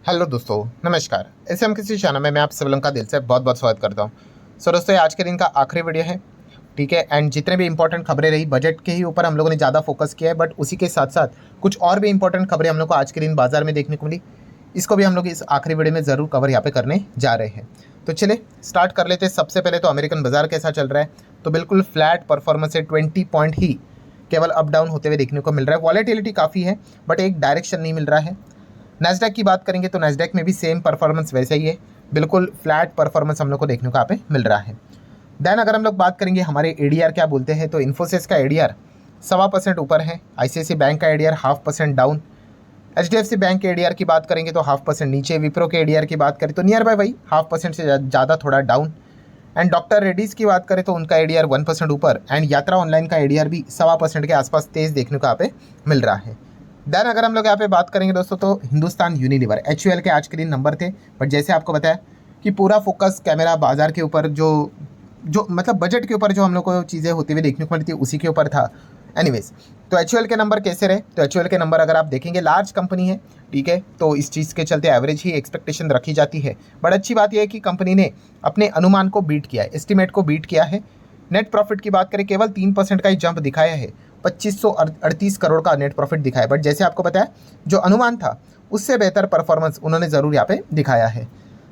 Hello दोस्तों, नमस्कार। ऐसे हम किसी चैनल में मैं आप सब लोगों का दिल से बहुत बहुत स्वागत करता हूँ। सो दोस्तों, ये आज के दिन का आखिरी वीडियो है, ठीक है। एंड जितने भी इंपॉर्टेंट खबरें रही बजट के ही ऊपर हम लोगों ने ज़्यादा फोकस किया है, बट उसी के साथ साथ कुछ और भी इंपॉर्टेंट खबरें हम लोग को आज के दिन बाजार में देखने को मिली। इसको भी हम लोग इस आखिरी वीडियो में ज़रूर कवर यहाँ पे करने जा रहे हैं। तो चलिए स्टार्ट कर लेते हैं। सबसे पहले तो अमेरिकन बाजार कैसा चल रहा है, तो बिल्कुल फ्लैट परफॉर्मेंस है। 20 पॉइंट ही केवल अप डाउन होते हुए देखने को मिल रहा है। वॉलेटिलिटी काफ़ी है बट एक डायरेक्शन नहीं मिल रहा है। नैस्डैक की बात करेंगे तो नैस्डैक में भी सेम परफॉर्मेंस वैसे ही है, बिल्कुल फ्लैट परफॉर्मेंस हम लोग को देखने को यहाँ पे मिल रहा है। देन अगर हम लोग बात करेंगे हमारे एडीआर क्या बोलते हैं, तो इन्फोसिस का एडीआर 1.25% ऊपर है। आईसीआईसी बैंक का एडीआर 0.5% डाउन। एचडीएफसी बैंक के एडीआर की बात करेंगे तो 0.5% नीचे। विप्रो के एडीआर की बात करें तो नियर बाय वही 0.5% से ज़्यादा थोड़ा डाउन। एंड डॉक्टर रेड्डीज़ की बात करें तो उनका एडीआर 1% ऊपर। एंड यात्रा ऑनलाइन का एडीआर भी 1.25% के आसपास तेज देखने को यहाँ पे मिल रहा है। देन अगर हम लोग यहाँ पे बात करेंगे दोस्तों, तो हिंदुस्तान यूनिलीवर HUL के आज के दिन नंबर थे, बट जैसे आपको बताया कि पूरा फोकस कैमरा बाजार के ऊपर जो जो मतलब बजट के ऊपर जो हम लोग को चीज़ें होती हुई देखने को मिलती उसी के ऊपर था। एनीवेज, तो HUL के नंबर कैसे रहे, तो HUL के नंबर अगर आप देखेंगे, लार्ज कंपनी है, ठीक है, तो इस चीज़ के चलते एवरेज ही एक्सपेक्टेशन रखी जाती है। बट अच्छी बात यह है कि कंपनी ने अपने अनुमान को बीट किया है, एस्टिमेट को बीट किया है। नेट प्रॉफिट की बात करें केवल 3% का ही जंप दिखाया है, 2538 करोड़ का नेट प्रॉफिट दिखाया। बट जैसे आपको बताया, जो अनुमान था उससे बेहतर परफॉर्मेंस उन्होंने ज़रूर यहाँ पे दिखाया है।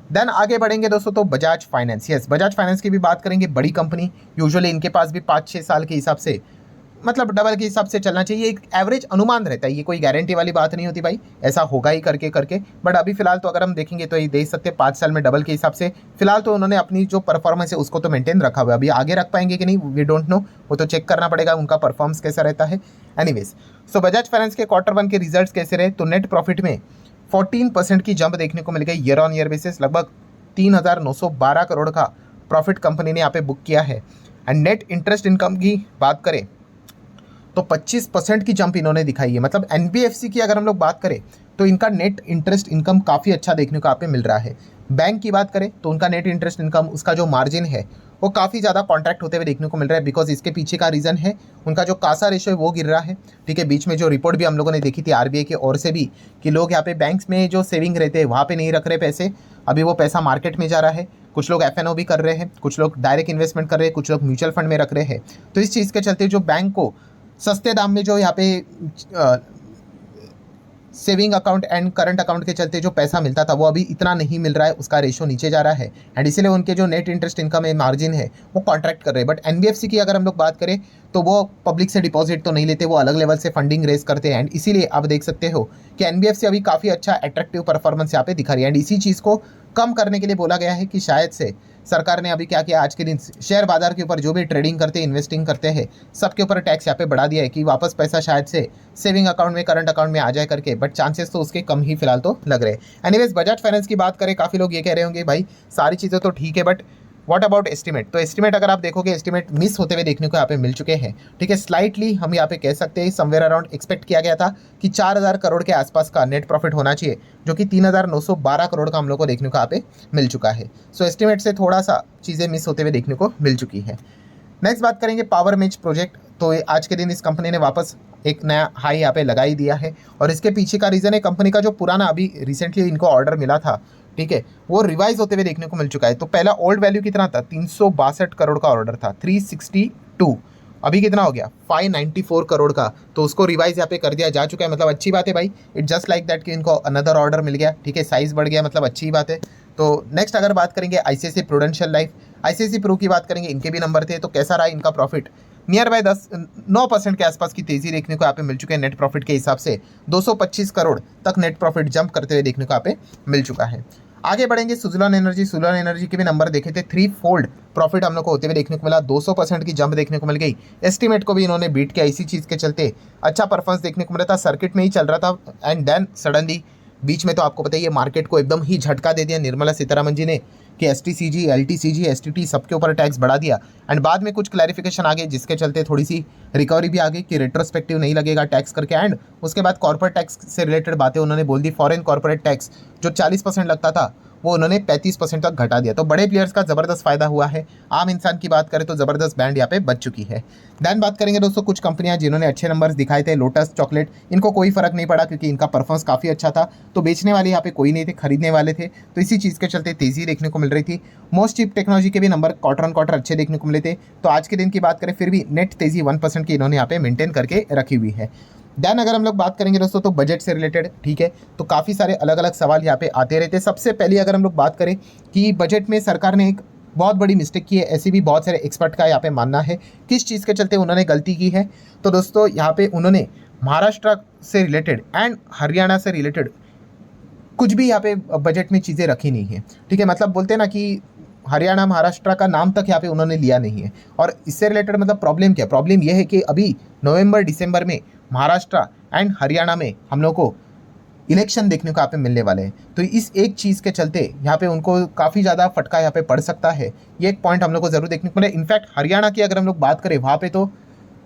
देन आगे बढ़ेंगे दोस्तों, तो Bajaj finance, yes, Bajaj finance की भी बात करेंगे। बड़ी कंपनी, यूजुअली इनके पास भी 5-6 साल के हिसाब से, मतलब डबल के हिसाब से चलना चाहिए। एक एवरेज अनुमान रहता है, ये कोई गारंटी वाली बात नहीं होती भाई ऐसा होगा ही करके करके। बट अभी फिलहाल तो अगर हम देखेंगे तो ये देख सकते हैं 5 साल में डबल के हिसाब से फिलहाल तो उन्होंने अपनी जो परफॉर्मेंस है उसको तो मेंटेन रखा हुआ है। अभी आगे रख पाएंगे कि नहीं वी डोंट नो, वो तो चेक करना पड़ेगा उनका परफॉर्मेंस कैसा रहता है। एनीवेज, सो बजाज फाइनेंस के Q1 के रिजल्ट कैसे रहे, तो नेट प्रॉफिट में 14% की जंप देखने को मिल गई ईयर ऑन ईयर बेसिस। लगभग 3,912 करोड़ का प्रॉफिट कंपनी ने यहाँ पे बुक किया है। एंड नेट इंटरेस्ट इनकम की बात करें तो 25% की जंप इन्होंने दिखाई है। मतलब एनबीएफसी की अगर हम लोग बात करें तो इनका नेट इंटरेस्ट इनकम काफ़ी अच्छा देखने को यहाँ पे मिल रहा है। बैंक की बात करें तो उनका नेट इंटरेस्ट इनकम, उसका जो मार्जिन है वो काफ़ी ज़्यादा कॉन्ट्रैक्ट होते हुए देखने को मिल रहा है। बिकॉज इसके पीछे का रीज़न है उनका जो कासा रेशो है वो गिर रहा है, ठीक है। बीच में जो रिपोर्ट भी हम लोगों ने देखी थी आरबीआई की ओर से भी, कि लोग यहाँ पे बैंक्स में जो सेविंग रहते हैं वहाँ पे नहीं रख रहे पैसे, अभी वो पैसा मार्केट में जा रहा है। कुछ लोग एफएनओ भी कर रहे हैं, कुछ लोग डायरेक्ट इन्वेस्टमेंट कर रहे हैं, कुछ लोग म्यूचुअल फंड में रख रहे हैं। तो इस चीज़ के चलते जो बैंक को सस्ते दाम में जो यहाँ पे saving account and current account के चलते जो पैसा मिलता था वो अभी इतना नहीं मिल रहा है, उसका रेशो नीचे जा रहा है। एंड इसीलिए उनके जो नेट इंटरेस्ट इनकम है, मार्जिन है, वो कॉन्ट्रैक्ट कर रहे हैं। बट एनबीएफसी की अगर हम लोग बात करें तो वो पब्लिक से डिपॉजिट तो नहीं लेते, वो अलग लेवल से फंडिंग रेज करते हैं। एंड इसीलिए आप देख सकते हो कि एनबीएफसी अभी काफ़ी अच्छा अट्रैक्टिव परफॉर्मेंस यहाँ पे दिखा रही है। एंड इसी चीज़ को कम करने के लिए बोला गया है कि शायद से सरकार ने अभी क्या किया, आज के दिन शेयर बाजार के ऊपर जो भी ट्रेडिंग करते हैं, इन्वेस्टिंग करते हैं, सबके ऊपर टैक्स यहाँ पे बढ़ा दिया है कि वापस पैसा शायद से सेविंग अकाउंट में, करंट अकाउंट में आ जाए करके। बट चांसेस तो उसके कम ही फिलहाल तो लग रहे हैं। एनीवेज, बजाज फाइनेंस की बात करें, काफ़ी लोग ये कह रहे होंगे भाई सारी चीज़ें तो ठीक है बट व्हाट अबाउट एस्टिमेट, तो एस्टिमेट अगर आप देखोगे एस्टिमेट मिस होते हुए देखने को यहाँ पे मिल चुके हैं, ठीक है। स्लाइटली हम यहाँ पे कह सकते हैं समवेयर अराउंड एक्सपेक्ट किया गया था कि 4,000 करोड़ के आसपास का नेट प्रॉफिट होना चाहिए, जो कि 3,912 करोड़ का हम लोग को देखने को यहाँ पे मिल चुका है। सो एस्टिमेट से थोड़ा सा चीज़ें मिस होते हुए देखने को मिल चुकी है। नेक्स्ट बात करेंगे पावर मेच प्रोजेक्ट, तो आज के दिन इस कंपनी ने वापस एक नया हाई यहाँ पे लगा ही दिया है। और इसके पीछे का रीज़न है कंपनी का जो पुराना अभी रिसेंटली इनको ऑर्डर मिला था, ठीक है, वो रिवाइज होते हुए देखने को मिल चुका है। तो पहला ओल्ड वैल्यू कितना था, 362 करोड़ का ऑर्डर था, 362, अभी कितना हो गया 594 करोड़ का, तो उसको रिवाइज यहाँ पे कर दिया जा चुका है। मतलब अच्छी बात है भाई, इट जस्ट लाइक दैट कि इनको अनदर ऑर्डर मिल गया, ठीक है, साइज बढ़ गया, मतलब अच्छी बात है। तो नेक्स्ट अगर बात करेंगे ICICI Prudential life, ICICI Pru की बात करेंगे, इनके भी नंबर थे, तो कैसा रहा इनका प्रॉफिट, नियर बाय 9% के आसपास की तेजी देखने को यहाँ पे मिल चुके हैं। नेट प्रॉफिट के हिसाब से 225 करोड़ तक नेट प्रॉफिट जंप करते हुए देखने को यहाँ पे मिल चुका है। आगे बढ़ेंगे सुजलॉन एनर्जी, सुजलॉन एनर्जी के भी नंबर देखे थे, 3 फोल्ड प्रॉफिट हम लोग को होते हुए देखने को मिला, 200% की जंप देखने को मिल गई। एस्टिमेट को भी इन्होंने बीट किया, इसी चीज़ के चलते अच्छा परफॉर्मेंस देखने को मिला था। सर्किट में ही चल रहा था एंड देन सडनली बीच में तो आपको पता ही है मार्केट को एकदम ही झटका दे दिया निर्मला सीतारमन जी ने कि एसटीसीजी, एलटीसीजी, एसटीटी सबके ऊपर टैक्स बढ़ा दिया। एंड बाद में कुछ क्लैरिफिकेशन आ गई जिसके चलते थोड़ी सी रिकवरी भी आ गई कि रेट्रोस्पेक्टिव नहीं लगेगा टैक्स करके। एंड उसके बाद कॉर्पोरेट टैक्स से रिलेटेड बातें उन्होंने बोल दी। फॉरेन कॉर्पोरेट टैक्स जो 40% लगता था वो उन्होंने 35% तक घटा दिया। तो बड़े प्लेयर्स का ज़बरदस्त फायदा हुआ है। आम इंसान की बात करें तो ज़बरदस्त बैंड यहाँ पे बच चुकी है। दैन बात करेंगे दोस्तों कुछ कंपनियां जिन्होंने अच्छे नंबर्स दिखाए थे, लोटस चॉकलेट, इनको कोई फर्क नहीं पड़ा क्योंकि इनका परफॉर्मेंस काफ़ी अच्छा था, तो बेचने वाले यहाँ पे कोई नहीं थे, खरीदने वाले थे, तो इसी चीज़ के चलते तेज़ी देखने को मिल रही थी। मोस्ट चिप टेक्नोलॉजी के भी नंबर क्वार्टर ऑन क्वार्टर अच्छे देखने को मिले थे। तो आज के दिन की बात करें फिर भी नेट तेज़ी 1% की इन्होंने यहाँ पे मेंटेन करके रखी हुई है। दैन अगर हम लोग बात करेंगे दोस्तों तो बजट से रिलेटेड, ठीक है, तो काफ़ी सारे अलग अलग सवाल यहाँ पे आते रहते हैं। सबसे पहले अगर हम लोग बात करें कि बजट में सरकार ने एक बहुत बड़ी मिस्टेक की है, ऐसी भी बहुत सारे एक्सपर्ट का यहाँ पे मानना है। किस चीज़ के चलते उन्होंने गलती की है, तो दोस्तों यहाँ पे उन्होंने महाराष्ट्र से रिलेटेड एंड हरियाणा से रिलेटेड कुछ भी यहाँ पे बजट में चीज़ें रखी नहीं है, ठीक है। मतलब बोलते हैं ना कि हरियाणा महाराष्ट्र का नाम तक यहाँ पे उन्होंने लिया नहीं है। और इससे रिलेटेड मतलब प्रॉब्लम क्या है, प्रॉब्लम यह है कि अभी नवंबर दिसंबर में महाराष्ट्र एंड हरियाणा में हम लोग को इलेक्शन देखने को यहाँ पे मिलने वाले हैं। तो इस एक चीज़ के चलते यहाँ पे उनको काफ़ी ज़्यादा फटका यहाँ पे पड़ सकता है। ये एक पॉइंट हम लोग को ज़रूर देखने को मिले। इनफैक्ट हरियाणा की अगर हम लोग बात करें वहाँ पे तो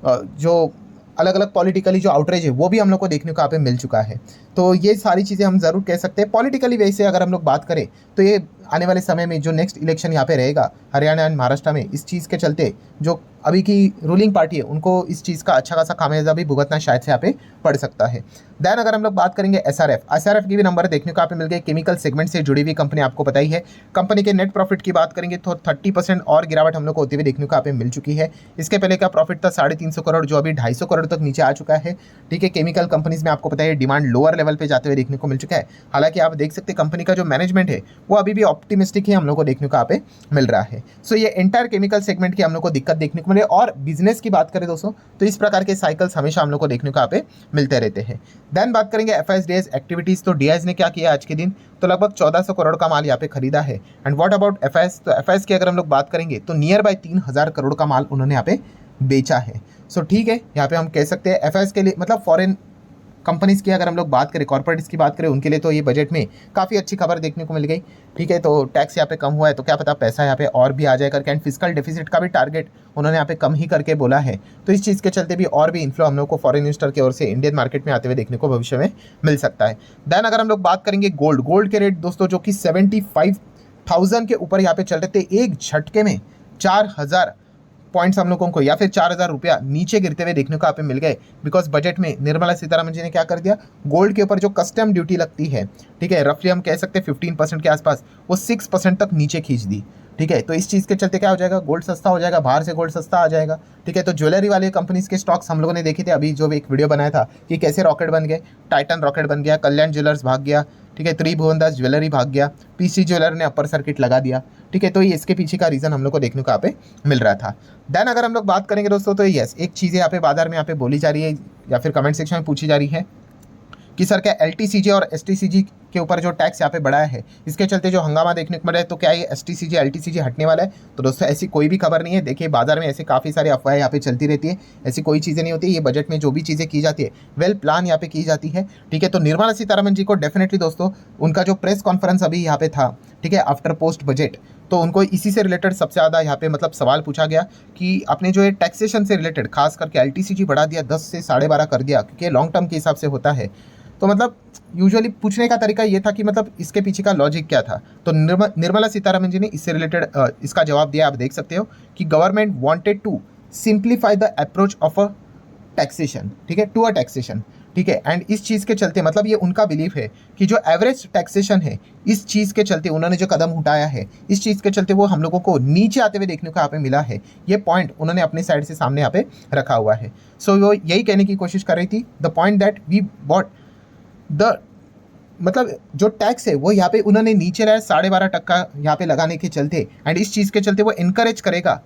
जो अलग अलग पॉलिटिकली जो आउटरेज है वो भी हम लोग को देखने को यहाँ पे मिल चुका है। तो ये सारी चीज़ें हम ज़रूर कह सकते हैं। पॉलिटिकली वैसे अगर हम लोग बात करें तो ये आने वाले समय में जो नेक्स्ट इलेक्शन यहाँ पे रहेगा हरियाणा एंड महाराष्ट्र में, इस चीज़ के चलते जो अभी की रूलिंग पार्टी है उनको इस चीज़ का अच्छा खासा खामियाजा भी भुगतना शायद से यहाँ पे पड़ सकता है। दैन अगर हम लोग बात करेंगे एसआरएफ की भी नंबर देखने को यहाँ पे मिल गए। केमिकल सेगमेंट से जुड़ी हुई कंपनी आपको पता ही है। कंपनी के नेट प्रॉफिट की बात करेंगे तो 30% और गिरावट हम लोग को होती हुई देखने को यहाँ पे मिल चुकी है। इसके पहले का प्रॉफिट था 350 करोड़, जो अभी 250 करोड़ तक नीचे आ चुका है, ठीक है। केमिकल कंपनीज में आपको पता है डिमांड लोअर लेवल पे जाते हुए देखने को मिल चुका है। हालांकि आप देख सकते हैं कंपनी का जो मैनेजमेंट है वो अभी भी ऑप्टिमिस्टिक ही हम लोग को देखने को यहाँ पे मिल रहा है। सो ये एंटायर केमिकल सेगमेंट की हम लोग को दिक्कत देखने को मिले। और बिजनेस की बात करें दोस्तों तो इस प्रकार के साइकिल्स हमेशा हम लोग को देखने को यहाँ पे मिलते रहते हैं। देन बात करेंगे एफआईएस एक्टिविटीज, तो डीआईएस ने क्या किया आज के दिन, तो लगभग 1400 करोड़ का माल यहाँ पे खरीदा है। एंड व्हाट अबाउट एफआईएस, तो एफआईएस की अगर हम लोग बात करेंगे तो नियर बाय 3000 करोड़ का माल उन्होंने यहाँ पे बेचा है। सो ठीक है, यहाँ पे हम कह सकते हैं एफआईएस के लिए मतलब फॉरेन कंपनीज़ की अगर हम लोग बात करें, कॉर्पोरेट्स की बात करें, उनके लिए तो ये बजट में काफ़ी अच्छी खबर देखने को मिल गई, ठीक है। तो टैक्स यहाँ पे कम हुआ है तो क्या पता पैसा यहाँ पे और भी आ जाए करके। एंड फिजिकल डेफिसिट का भी टारगेट उन्होंने यहाँ पे कम ही करके बोला है। तो इस चीज़ के चलते भी और भी इन्फ्लो हम लोग को फॉरेन इन्वेस्टर की ओर से इंडियन मार्केट में आते हुए देखने को भविष्य में मिल सकता है। देन अगर हम लोग बात करेंगे गोल्ड के रेट दोस्तों जो कि 75,000 के ऊपर यहाँ पे चल रहे थे, एक झटके में 4000 पॉइंट्स हम लोगों को या फिर 4000 रुपया नीचे गिरते हुए देखने को यहाँ पे मिल गए। बिकॉज बजट में निर्मला सीतारमण जी ने क्या कर दिया, गोल्ड के ऊपर जो कस्टम ड्यूटी लगती है, ठीक है, रफली हम कह सकते हैं 15% के आसपास, वो 6% तक नीचे खींच दी, ठीक है। तो इस चीज़ के चलते क्या हो जाएगा, गोल्ड सस्ता हो जाएगा, बाहर से गोल्ड सस्ता आ जाएगा, ठीक है। तो ज्वेलरी वाले कंपनीज के स्टॉक्स हम लोगों ने देखे थे, अभी जो एक वीडियो बनाया था कि कैसे रॉकेट बन गए, टाइटन रॉकेट बन गया, कल्याण ज्वेलर्स भाग गया, ठीक है, त्रिभुवन दास ज्वेलरी भाग गया, पीसी ज्वेलर ने अपर सर्किट लगा दिया, ठीक है। तो ये इसके पीछे का रीज़न हम लोग को देखने को यहाँ पे मिल रहा था। देन अगर हम लोग बात करेंगे दोस्तों तो यस, एक चीज़ यहाँ पे बाजार में यहाँ पे बोली जा रही है या फिर कमेंट सेक्शन में पूछी जा रही है कि सर क्या एलटीसीजी और एसटीसीजी के ऊपर जो टैक्स यहाँ पे बढ़ाया है इसके चलते जो हंगामा देखने को मिला है, तो क्या ये एसटीसीजी एलटीसीजी हटने वाला है? तो दोस्तों ऐसी कोई भी खबर नहीं है। देखिए बाजार में ऐसे काफ़ी सारी अफवाहें यहाँ पे चलती रहती है, ऐसी कोई चीज़ें नहीं होती। ये बजट में जो भी चीज़ें की जाती है वेल प्लान यहाँ पे की जाती है, ठीक है। तो निर्मला सीतारमण जी को डेफिनेटली दोस्तों उनका जो प्रेस कॉन्फ्रेंस अभी यहाँ पे था, ठीक है, आफ्टर पोस्ट बजट, तो उनको इसी से रिलेटेड सबसे ज़्यादा यहाँ पे मतलब सवाल पूछा गया कि आपने जो है टैक्सेशन से रिलेटेड खास करके एलटीसीजी बढ़ा दिया, 10 से 12.5 कर दिया, क्योंकि लॉन्ग टर्म के हिसाब से होता है। तो मतलब यूजुअली पूछने का तरीका ये था कि मतलब इसके पीछे का लॉजिक क्या था। तो निर्मला सीतारमण जी ने इससे रिलेटेड इसका जवाब दिया। आप देख सकते हो कि government wanted to simplify the approach of a taxation, ठीक है, टू अ टैक्सेशन, ठीक है। एंड इस चीज़ के चलते मतलब ये उनका बिलीफ है कि जो एवरेज टैक्सेशन है, इस चीज़ के चलते उन्होंने जो कदम उठाया है, इस चीज़ के चलते वो हम लोगों को नीचे आते हुए देखने को यहाँ पे मिला है। ये पॉइंट उन्होंने अपने साइड से सामने यहाँ पे रखा हुआ है। सो वो यही कहने की कोशिश कर रही थी, the point that we bought the मतलब जो टैक्स है वो यहाँ पे उन्होंने नीचे लाया 12.5% यहाँ पे लगाने के चलते। एंड इस चीज़ के चलते वो इनकरेज करेगा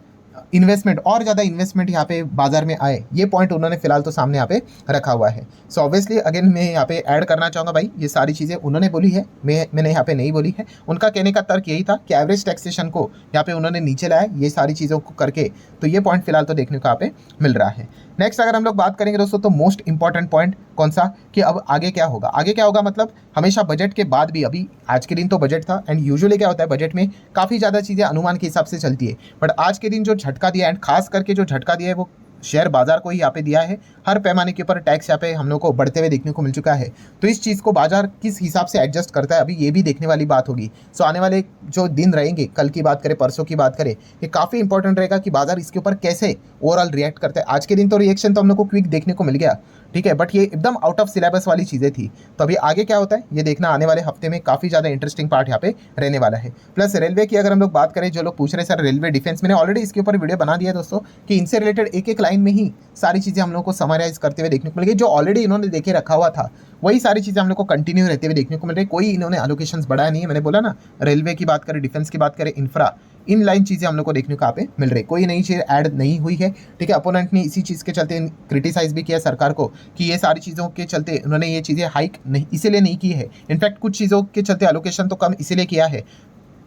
इन्वेस्टमेंट, और ज़्यादा इन्वेस्टमेंट यहाँ पे बाजार में आए। ये पॉइंट उन्होंने फिलहाल तो सामने यहाँ पे रखा हुआ है। सो ऑब्वियसली अगेन मैं यहाँ पे ऐड करना चाहूँगा भाई, ये सारी चीज़ें उन्होंने बोली है, मैंने यहाँ पे नहीं बोली है। उनका कहने का तर्क यही था कि एवरेज टैक्सेशन को यहाँ पे उन्होंने नीचे लाया ये सारी चीज़ों को करके। तो ये पॉइंट फिलहाल तो देखने को यहाँ पे मिल रहा है। नेक्स्ट अगर हम लोग बात करेंगे दोस्तों तो मोस्ट इंपॉर्टेंट पॉइंट कौन सा, कि अब आगे क्या होगा। आगे क्या होगा मतलब हमेशा बजट के बाद भी, अभी आज के दिन तो बजट था एंड यूजुअली क्या होता है बजट में काफ़ी ज़्यादा चीज़ें अनुमान के हिसाब से चलती है, बट आज के दिन जो झटका दिया एंड खास करके जो झटका दिया है वो शेयर बाजार को ही यहाँ पे दिया है। हर पैमाने के ऊपर टैक्स यहाँ पे हम लोग को बढ़ते हुए देखने को मिल चुका है। तो इस चीज़ को बाजार किस हिसाब से एडजस्ट करता है, अभी ये भी देखने वाली बात होगी। सो आने वाले जो दिन रहेंगे, कल की बात करें, परसों की बात करें, ये काफ़ी इंपॉर्टेंट रहेगा कि बाजार इसके ऊपर कैसे ओवरऑल रिएक्ट करता है। आज के दिन तो रिएक्शन तो हम लोग को क्विक देखने को मिल गया, ठीक है, बट ये एकदम आउट ऑफ सिलेबस वाली चीज़ें थी। तो अभी आगे क्या होता है ये देखना आने वाले हफ्ते में काफ़ी ज़्यादा इंटरेस्टिंग पार्ट यहाँ पे रहने वाला है। प्लस रेलवे की अगर हम लोग बात करें, जो लोग पूछ रहे हैं सर रेलवे डिफेंस, मैंने ऑलरेडी इसके ऊपर वीडियो बना दिया है दोस्तों, कि इनसे रिलेटेड एक एक लाइन में ही सारी चीज़ें हम लोग को समराइज करते हुए देखने को मिल गई। जो ऑलरेडी इन्होंने देखे रखा हुआ था वही सारी चीज़ें हम लोग को कंटिन्यू रहते हुए देखने को मिल रही है। कोई इन्होंने एलोकेशंस बढ़ाया नहीं है। मैंने बोला ना, रेलवे की बात करें, डिफेंस की बात करें, इंफ्रा, इन लाइन चीज़ें हम लोग को देखने को यहाँ पे मिल रही है। कोई नई चीज़ ऐड नहीं हुई है, ठीक है। अपोनेंट ने इसी चीज़ के चलते क्रिटिसाइज भी किया सरकार को कि ये सारी चीज़ों के चलते उन्होंने ये चीज़ें हाइक नहीं इसीलिए नहीं की है। इनफैक्ट कुछ चीज़ों के चलते एलोकेशन तो कम इसीलिए किया है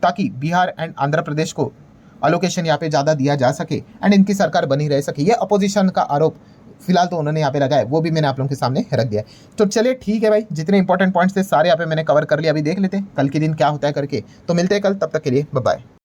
ताकि बिहार एंड आंध्र प्रदेश को अलोकेशन यहाँ पे ज़्यादा दिया जा सके एंड इनकी सरकार बनी रह सके। ये अपोजिशन का आरोप फिलहाल तो उन्होंने यहाँ पे लगाया, वो भी मैंने आप लोगों के सामने रख दिया है। तो चलिए ठीक है भाई, जितने इंपॉर्टेंट पॉइंट्स थे सारे यहाँ पे मैंने कवर कर लिया। अभी देख लेते हैं कल के दिन क्या होता है करके। तो मिलते हैं कल, तब तक के लिए बाय बाय।